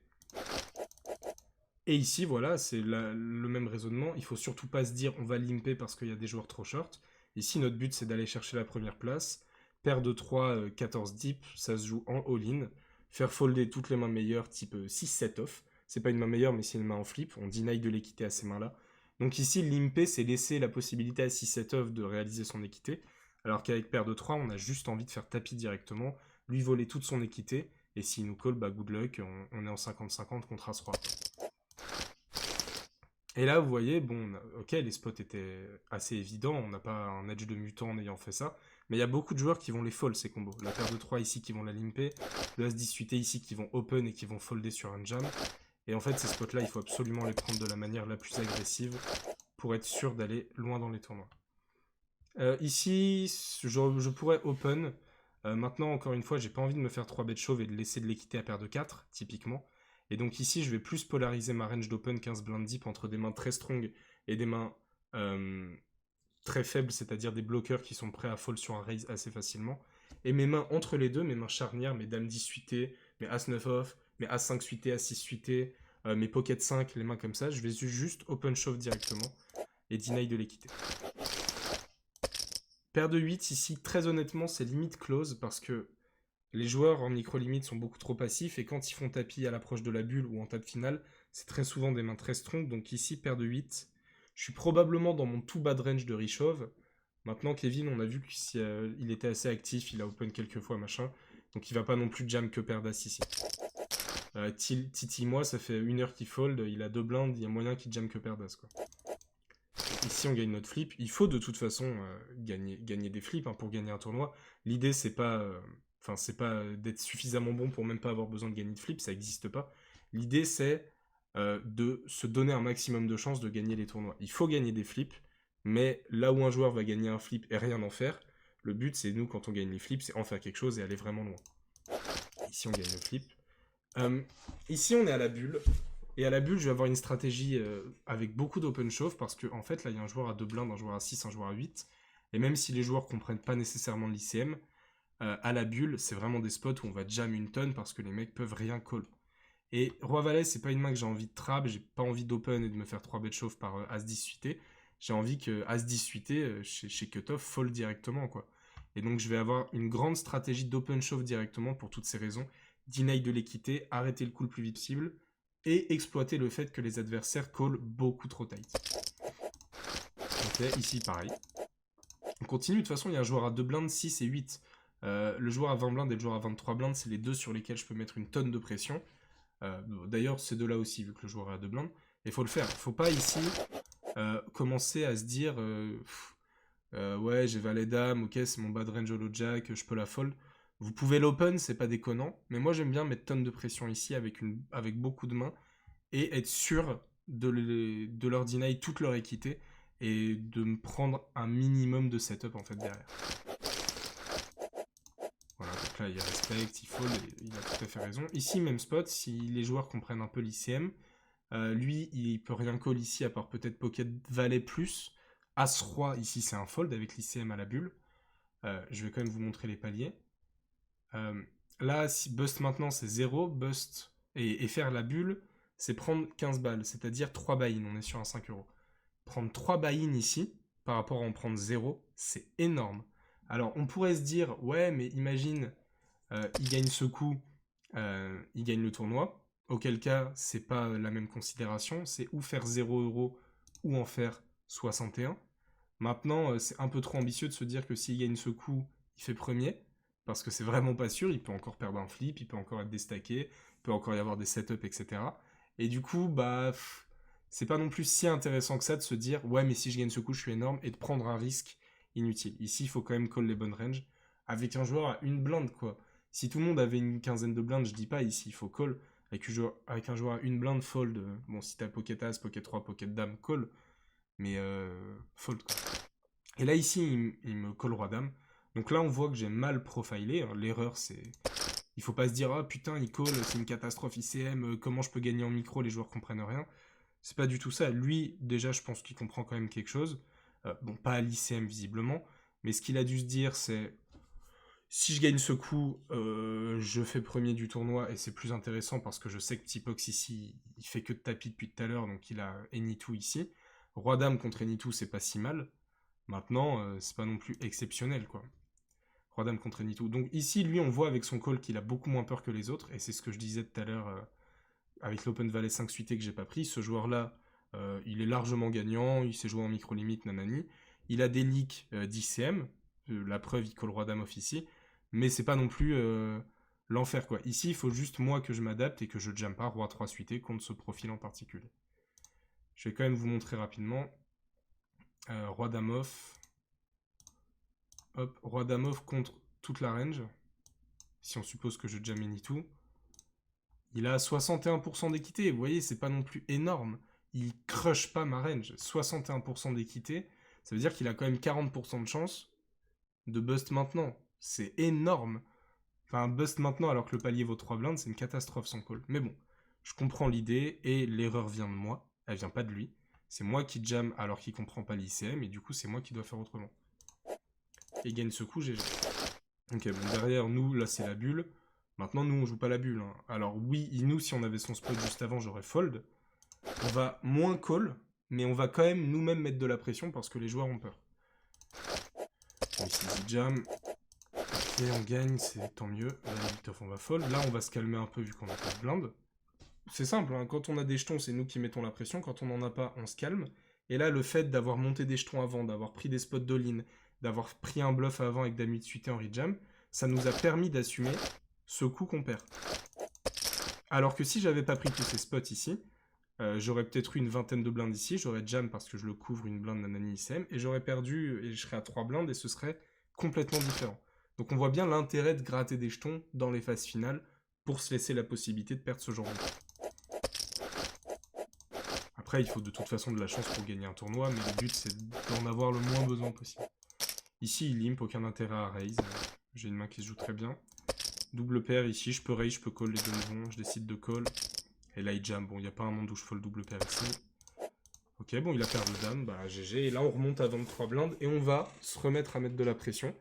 Et ici, voilà, c'est le même raisonnement. Il faut surtout pas se dire on va limper parce qu'il y a des joueurs trop short. Ici, notre but, c'est d'aller chercher la première place. Paire de 3, 14 deep, ça se joue en all-in. Faire folder toutes les mains meilleures, type 6-7 off. C'est pas une main meilleure, mais c'est une main en flip. On deny de l'équité à ces mains-là. Donc ici, limper, c'est laisser la possibilité à 6-7 off de réaliser son équité. Alors qu'avec paire de 3, on a juste envie de faire tapis directement, lui voler toute son équité. Et s'il nous call, bah good luck, on est en 50-50 contre As-Roi. Et là, vous voyez, bon, ok, les spots étaient assez évidents, on n'a pas un edge de mutant en ayant fait ça, mais il y a beaucoup de joueurs qui vont les fold, ces combos. La paire de 3 ici qui vont la limper, le As-10 ici qui vont open et qui vont folder sur un jam. Et en fait, ces spots-là, il faut absolument les prendre de la manière la plus agressive pour être sûr d'aller loin dans les tournois. Ici, je pourrais open. Maintenant, encore une fois, j'ai pas envie de me faire 3 bêtes chauves et de laisser de l'équité à paire de 4, typiquement. Et donc ici, je vais plus polariser ma range d'open 15 blind deep entre des mains très strong et des mains très faibles, c'est-à-dire des bloqueurs qui sont prêts à fold sur un raise assez facilement. Et mes mains entre les deux, mes mains charnières, mes dames 10 suitées, mes as 9 off, mes as 5 suitées, as 6 suitées, mes pocket 5, les mains comme ça, je vais juste open shove directement et deny de l'équité. Paire de 8 ici, très honnêtement, c'est limite close parce que les joueurs en micro-limite sont beaucoup trop passifs et quand ils font tapis à l'approche de la bulle ou en table finale, c'est très souvent des mains très strong. Donc ici, paire de 8. Je suis probablement dans mon tout bad range de Rishov. Maintenant, Kevin, on a vu qu'il était assez actif, il a open quelques fois, machin. Donc il va pas non plus jam que paire d'as ici. Titi, moi, ça fait 1 heure qu'il fold, il a 2 blindes, il y a moyen qu'il jam que paire d'as, quoi. Ici, on gagne notre flip. Il faut de toute façon gagner des flips hein, pour gagner un tournoi. L'idée, c'est pas... c'est pas d'être suffisamment bon pour même pas avoir besoin de gagner de flip, ça n'existe pas. L'idée, c'est de se donner un maximum de chances de gagner les tournois. Il faut gagner des flips, mais là où un joueur va gagner un flip et rien en faire, le but, c'est nous, quand on gagne les flips, c'est en faire quelque chose et aller vraiment loin. Ici, on gagne le flip. Ici, on est à la bulle. Et à la bulle, je vais avoir une stratégie avec beaucoup d'open shove parce qu'en en fait, là, il y a un joueur à 2 blindes, un joueur à 6, un joueur à 8. Et même si les joueurs comprennent pas nécessairement l'ICM, à la bulle, c'est vraiment des spots où on va jam une tonne parce que les mecs peuvent rien call. Et Roi-Valet, c'est pas une main que j'ai envie de trap, j'ai pas envie d'open et de me faire 3 bêtes chauves par As-10 suité. J'ai envie que As-10 suité, chez Cutoff, fold directement, quoi. Et donc, je vais avoir une grande stratégie d'open shove directement pour toutes ces raisons. Deny de l'équité, arrêter le coup le plus vite possible, et exploiter le fait que les adversaires call beaucoup trop tight. Ok, ici pareil. On continue, de toute façon il y a un joueur à 2 blindes, 6 et 8. Le joueur à 20 blindes et le joueur à 23 blindes, c'est les deux sur lesquels je peux mettre une tonne de pression. D'ailleurs, c'est de là aussi, vu que le joueur est à 2 blindes. Il faut le faire. Il ne faut pas ici commencer à se dire ouais, j'ai valet dame, ok, c'est mon bad range holo jack, je peux la fold. Vous pouvez l'open, c'est pas déconnant, mais moi j'aime bien mettre tonne de pression ici avec beaucoup de mains et être sûr de leur deny toute leur équité et de me prendre un minimum de setup en fait derrière. Voilà, donc là il respecte, il fold, il a tout à fait raison. Ici, même spot, si les joueurs comprennent un peu l'ICM, lui il peut rien call ici à part peut-être pocket valet plus. As-roi, ici c'est un fold avec l'ICM à la bulle. Je vais quand même vous montrer les paliers. Là, si bust maintenant c'est 0, bust et faire la bulle, c'est prendre 15 balles, c'est-à-dire 3 buy-in, on est sur un 5 euros. Prendre 3 buy-in ici, par rapport à en prendre 0, c'est énorme. Alors on pourrait se dire, ouais mais imagine, il gagne ce coup, il gagne le tournoi, auquel cas c'est pas la même considération, c'est ou faire 0 euros ou en faire 61. Maintenant, c'est un peu trop ambitieux de se dire que s'il gagne ce coup, il fait premier, parce que c'est vraiment pas sûr, il peut encore perdre un flip, il peut encore être déstacké, il peut encore y avoir des setups, etc. Et du coup, bah, c'est pas non plus si intéressant que ça de se dire, ouais, mais si je gagne ce coup, je suis énorme, et de prendre un risque inutile. Ici, il faut quand même call les bonnes ranges, avec un joueur à une blinde, quoi. Si tout le monde avait une quinzaine de blindes, je dis pas, ici, il faut call, avec un joueur à une blinde, fold, bon, si t'as pocket as, pocket 3, pocket dame, call, mais fold, quoi. Et là, ici, il me call roi dame. Donc là, on voit que j'ai mal profilé. Hein. L'erreur, c'est... Il faut pas se dire, ah putain, il call, c'est une catastrophe ICM, comment je peux gagner en micro, les joueurs comprennent rien. C'est pas du tout ça. Lui, déjà, je pense qu'il comprend quand même quelque chose. Bon, pas à l'ICM, visiblement. Mais ce qu'il a dû se dire, c'est... Si je gagne ce coup, je fais premier du tournoi, et c'est plus intéressant parce que je sais que Tipox ici, il fait que de tapis depuis tout à l'heure, donc il a Any2 ici. Roi-Dame contre Any2, c'est pas si mal. Maintenant, c'est pas non plus exceptionnel, quoi. Roi-Dame contre Any2. Donc ici, lui, on voit avec son call qu'il a beaucoup moins peur que les autres, et c'est ce que je disais tout à l'heure avec l'Open Valet 5 suité que j'ai pas pris. Ce joueur-là, il est largement gagnant, il sait jouer en micro-limite, nanani. Il a des leaks d'ICM, la preuve, il call Roi-Dame off ici, mais c'est pas non plus l'enfer, quoi. Ici, il faut juste moi que je m'adapte et que je jamme pas Roi-3 suité contre ce profil en particulier. Je vais quand même vous montrer rapidement. Roi-Dame off. Hop, Roi-Dame off contre toute la range. Si on suppose que je jam Any2. Il a 61% d'équité. Vous voyez, c'est pas non plus énorme. Il crush pas ma range. 61% d'équité, ça veut dire qu'il a quand même 40% de chance de bust maintenant. C'est énorme. Enfin, bust maintenant alors que le palier vaut 3 blindes, c'est une catastrophe sans call. Mais bon, je comprends l'idée et l'erreur vient de moi. Elle vient pas de lui. C'est moi qui jam alors qu'il comprend pas l'ICM et du coup, c'est moi qui dois faire autrement. Et gagne ce coup, GG. Ok, bon, derrière, nous, là, c'est la bulle. Maintenant, nous, on joue pas la bulle. Hein. Alors, oui, nous, si on avait son spot juste avant, j'aurais fold. On va moins call, mais on va quand même nous-mêmes mettre de la pression parce que les joueurs ont peur. Bon, ici, jam. Et on gagne, c'est tant mieux. Là, on va fold. Là, on va se calmer un peu vu qu'on a pas de blinde. C'est simple, hein. Quand on a des jetons, c'est nous qui mettons la pression. Quand on n'en a pas, on se calme. Et là, le fait d'avoir monté des jetons avant, d'avoir pris des spots d'all-in, d'avoir pris un bluff avant avec dame 8 suité en rejam, ça nous a permis d'assumer ce coup qu'on perd. Alors que si j'avais pas pris tous ces spots ici, j'aurais peut-être eu une vingtaine de blindes ici, j'aurais jam parce que je le couvre une blinde nanani ICM, et j'aurais perdu, et je serais à 3 blindes, et ce serait complètement différent. Donc on voit bien l'intérêt de gratter des jetons dans les phases finales pour se laisser la possibilité de perdre ce genre de coup. Après, il faut de toute façon de la chance pour gagner un tournoi, mais le but c'est d'en avoir le moins besoin possible. Ici, il limp, aucun intérêt à raise. J'ai une main qui se joue très bien. Double paire ici, je peux raise, je peux call les deux maisons, je décide de call. Et là, il jam. Bon, il n'y a pas un monde où je fold double paire ici. Ok, bon, il a paire de dame, bah GG. Et là, on remonte à 23 blindes et on va se remettre à mettre de la pression.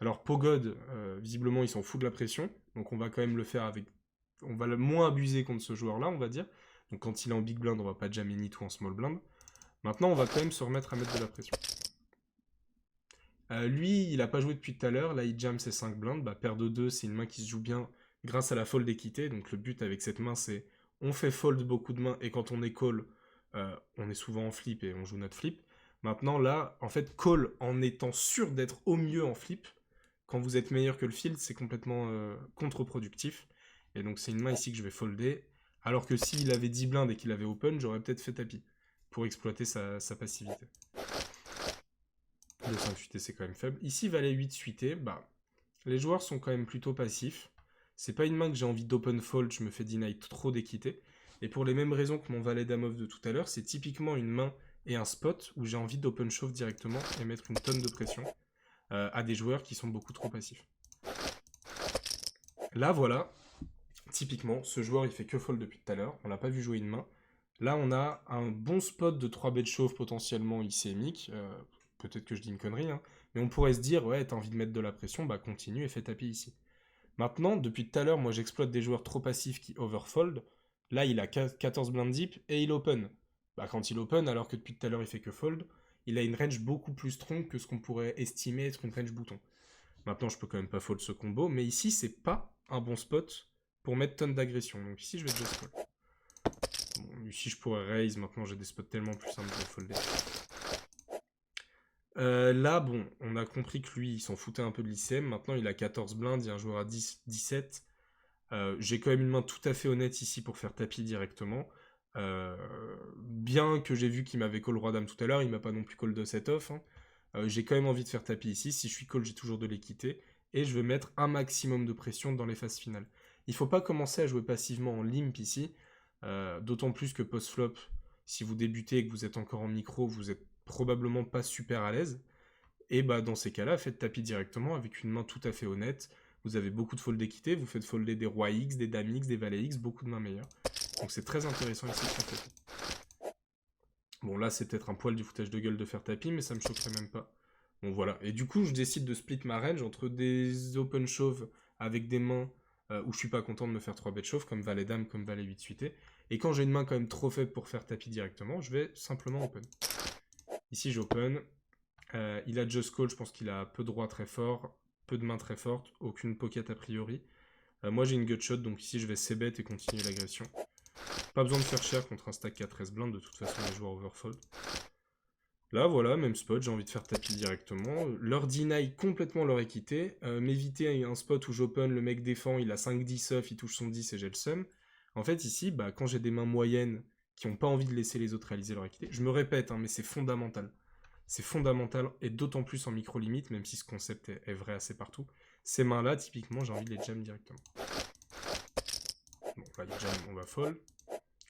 Alors, Pogod, visiblement, il s'en fout de la pression. Donc, on va quand même le faire avec... On va le moins abuser contre ce joueur-là, on va dire. Donc, quand il est en big blind, on va pas jammer ni tout en small blind. Maintenant, on va quand même se remettre à mettre de la pression. Lui, il a pas joué depuis tout à l'heure. Là, il jam ses 5 blindes. Bah, paire de 2, c'est une main qui se joue bien grâce à la fold d'équité. Donc, le but avec cette main, c'est on fait fold beaucoup de mains, et quand on est call, on est souvent en flip et on joue notre flip. Maintenant, là, en fait, call en étant sûr d'être au mieux en flip, quand vous êtes meilleur que le field, c'est complètement contre-productif. Et donc, c'est une main ici que je vais folder. Alors que s'il avait 10 blindes et qu'il avait open, j'aurais peut-être fait tapis pour exploiter sa passivité. Le 5 suité, c'est quand même faible. Ici, valet 8 suité, bah, les joueurs sont quand même plutôt passifs. C'est pas une main que j'ai envie d'open fold, je me fais deny trop d'équité. Et pour les mêmes raisons que mon valet dame off de tout à l'heure, c'est typiquement une main et un spot où j'ai envie d'open shove directement et mettre une tonne de pression à des joueurs qui sont beaucoup trop passifs. Là, voilà, typiquement, ce joueur il fait que fold depuis tout à l'heure, on l'a pas vu jouer une main. Là, on a un bon spot de 3 bêtes chauves potentiellement ICMique, peut-être que je dis une connerie, hein, mais on pourrait se dire, ouais, t'as envie de mettre de la pression, bah continue et fais tapis ici. Maintenant, depuis tout à l'heure, moi j'exploite des joueurs trop passifs qui overfold. Là, il a 14 blindes deep et il open. Bah, quand il open, alors que depuis tout à l'heure il fait que fold, il a une range beaucoup plus strong que ce qu'on pourrait estimer être une range bouton. Maintenant, je peux quand même pas fold ce combo, mais ici, c'est pas un bon spot pour mettre tonne d'agression. Donc ici, je vais just fold. Bon, ici, je pourrais raise. Maintenant, j'ai des spots tellement plus simples de folder. Là, bon, on a compris que lui, il s'en foutait un peu de l'ICM. Maintenant, il a 14 blindes, il y a un joueur à 10, 17. J'ai quand même une main tout à fait honnête ici pour faire tapis directement. Bien que j'ai vu qu'il m'avait call roi dame tout à l'heure, il m'a pas non plus call de set off. Hein. J'ai quand même envie de faire tapis ici. Si je suis call, j'ai toujours de l'équité. Et je vais mettre un maximum de pression dans les phases finales. Il faut pas commencer à jouer passivement en limp ici. D'autant plus que post-flop, si vous débutez et que vous êtes encore en micro, vous êtes probablement pas super à l'aise. Et bah dans ces cas-là, faites tapis directement avec une main tout à fait honnête. Vous avez beaucoup de fold d'équité, vous faites folder des rois X, des dames X, des valets X, beaucoup de mains meilleures. Donc c'est très intéressant ici de faire tapis. Bon là c'est peut-être un poil du foutage de gueule de faire tapis, mais ça me choquerait même pas. Bon voilà, et du coup je décide de split ma range entre des open shove avec des mains où je suis pas content de me faire 3 bêtes shove, comme valet dame, comme valet 8 suité. Et quand j'ai une main quand même trop faible pour faire tapis directement, je vais simplement open. Ici j'open. Il a just call, je pense qu'il a peu de droits très forts, peu de mains très fortes, aucune pocket a priori. Moi j'ai une gut shot, donc ici je vais c-bet et continuer l'agression. Pas besoin de faire cher contre un stack qui a 13 blindes, de toute façon les joueurs overfold. Là voilà, même spot, j'ai envie de faire tapis directement. Leur deny complètement leur équité. M'éviter un spot où j'open, le mec défend, il a 5-10 off, il touche son 10 et j'ai le seum. En fait ici, bah, quand j'ai des mains moyennes qui n'ont pas envie de laisser les autres réaliser leur équité, je me répète, hein, mais c'est fondamental. C'est fondamental, et d'autant plus en micro-limite, même si ce concept est vrai assez partout. Ces mains-là, typiquement, j'ai envie de les jam directement. Bon, là, il jam, on va fold.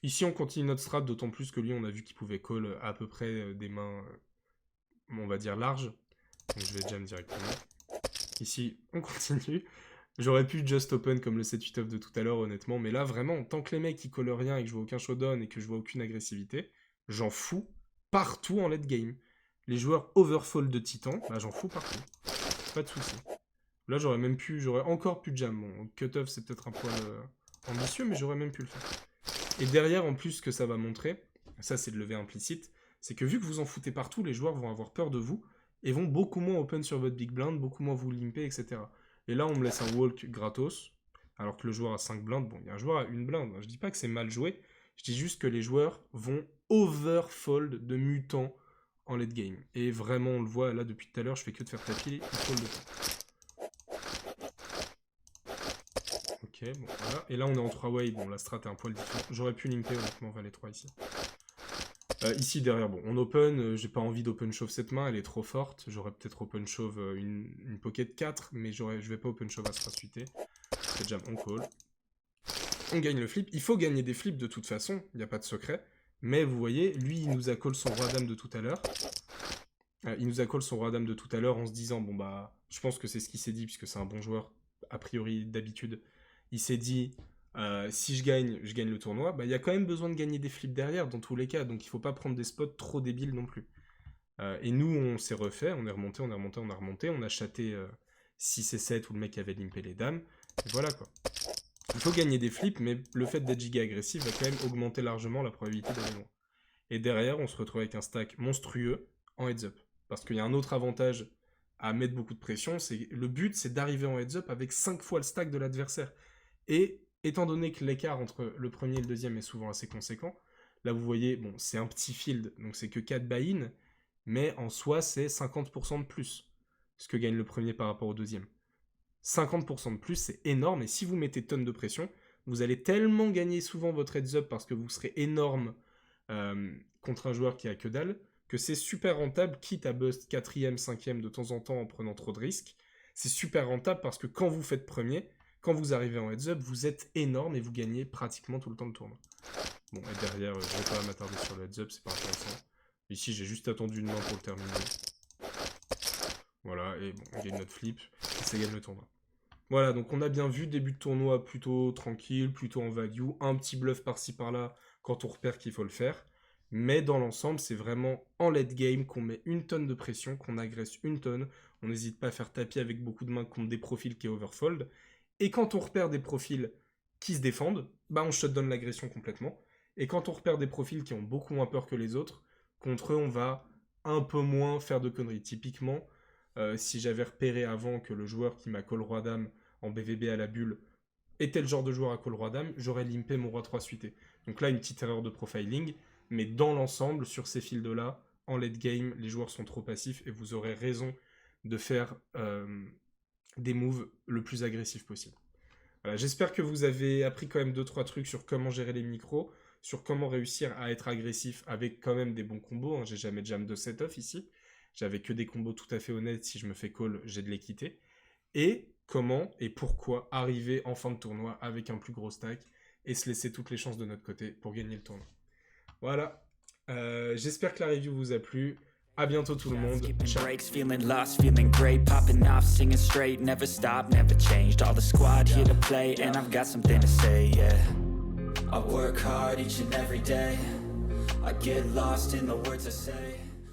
Ici, on continue notre strat, d'autant plus que lui, on a vu qu'il pouvait call à peu près des mains, on va dire, larges. Donc, je vais jam directement. Ici, on continue. J'aurais pu just open comme le 7-8 off de tout à l'heure, honnêtement. Mais là, vraiment, tant que les mecs, ils collent rien et que je vois aucun showdown et que je vois aucune agressivité, j'en fous partout en late game. Les joueurs overfold de Titan, bah j'en fous partout. Pas de soucis. Là, j'aurais encore pu jam. Bon, cut-off, c'est peut-être un poil ambitieux, mais j'aurais même pu le faire. Et derrière, en plus, ce que ça va montrer, ça c'est de lever implicite, c'est que vu que vous en foutez partout, les joueurs vont avoir peur de vous et vont beaucoup moins open sur votre big blind, beaucoup moins vous limper, etc. Et là, on me laisse un walk gratos, alors que le joueur a 5 blindes. Bon, il y a un joueur à 1 blinde. Je dis pas que c'est mal joué, je dis juste que les joueurs vont overfold de mutants en late game. Et vraiment, on le voit, là, depuis tout à l'heure, je fais que de faire tapis, il fold le temps. Ok, bon, voilà. Et là, on est en 3 way. Bon, la strat est un poil différent. J'aurais pu limper, honnêtement, valet 3 ici. Ici, derrière, bon, on open. J'ai pas envie d'open shove cette main, elle est trop forte. J'aurais peut-être open shove une pocket 4, mais je vais pas open shove à strat suité. C'est jam, on call. On gagne le flip. Il faut gagner des flips de toute façon, il n'y a pas de secret. Mais vous voyez, lui, il nous a call son roi-dame de tout à l'heure. Il nous a call son roi-dame de tout à l'heure en se disant, bon bah, je pense que c'est ce qu'il s'est dit, puisque c'est un bon joueur, a priori d'habitude. Il s'est dit, si je gagne le tournoi. Bah, il y a quand même besoin de gagner des flips derrière, dans tous les cas, donc il faut pas prendre des spots trop débiles non plus. Et nous, on s'est refait, on est remonté, on a chaté 6 et 7 où le mec avait limpé les dames, et voilà quoi. Il faut gagner des flips, mais le fait d'être giga agressif va quand même augmenter largement la probabilité d'aller loin. Et derrière, on se retrouve avec un stack monstrueux en heads up. Parce qu'il y a un autre avantage à mettre beaucoup de pression, le but c'est d'arriver en heads up avec 5 fois le stack de l'adversaire. Et étant donné que l'écart entre le premier et le deuxième est souvent assez conséquent, là vous voyez, bon, c'est un petit field, donc c'est que 4 buy-in, mais en soi, c'est 50% de plus, ce que gagne le premier par rapport au deuxième. 50% de plus, c'est énorme, et si vous mettez tonnes de pression, vous allez tellement gagner souvent votre heads-up parce que vous serez énorme contre un joueur qui a que dalle, que c'est super rentable, quitte à bust 4ème, 5ème de temps en temps en prenant trop de risques. C'est super rentable parce que quand vous faites premier, quand vous arrivez en heads-up, vous êtes énorme et vous gagnez pratiquement tout le temps le tournoi. Bon, et derrière, je vais pas m'attarder sur le heads-up, c'est pas intéressant. Ici, j'ai juste attendu une main pour le terminer. Voilà, et bon, on gagne notre flip, et ça gagne le tournoi. Voilà, donc on a bien vu, début de tournoi plutôt tranquille, plutôt en value, un petit bluff par-ci par-là quand on repère qu'il faut le faire. Mais dans l'ensemble, c'est vraiment en late game qu'on met une tonne de pression, qu'on agresse une tonne. On n'hésite pas à faire tapis avec beaucoup de mains contre des profils qui overfold. Et quand on repère des profils qui se défendent, bah on shutdown l'agression complètement. Et quand on repère des profils qui ont beaucoup moins peur que les autres, contre eux, on va un peu moins faire de conneries. Typiquement, si j'avais repéré avant que le joueur qui m'a call roi dame en BVB à la bulle était le genre de joueur à call roi dame, j'aurais limpé mon roi 3 suité. Donc là, une petite erreur de profiling. Mais dans l'ensemble, sur ces fields-là, en late game, les joueurs sont trop passifs et vous aurez raison de faire des moves le plus agressifs possible. Voilà, j'espère que vous avez appris quand même 2-3 trucs sur comment gérer les micros, sur comment réussir à être agressif avec quand même des bons combos. Hein. J'ai jamais jam de set-off ici. J'avais que des combos tout à fait honnêtes. Si je me fais call, j'ai de l'équité. Et comment et pourquoi arriver en fin de tournoi avec un plus gros stack et se laisser toutes les chances de notre côté pour gagner le tournoi. Voilà, j'espère que la review vous a plu. À bientôt tout le monde. Ciao. Breaks, feeling lost, feeling great, popping off, singing straight, never stop, never changed. All the squad here to play, and I've got something to say, yeah. I work hard each and every day. I get lost in the words I say.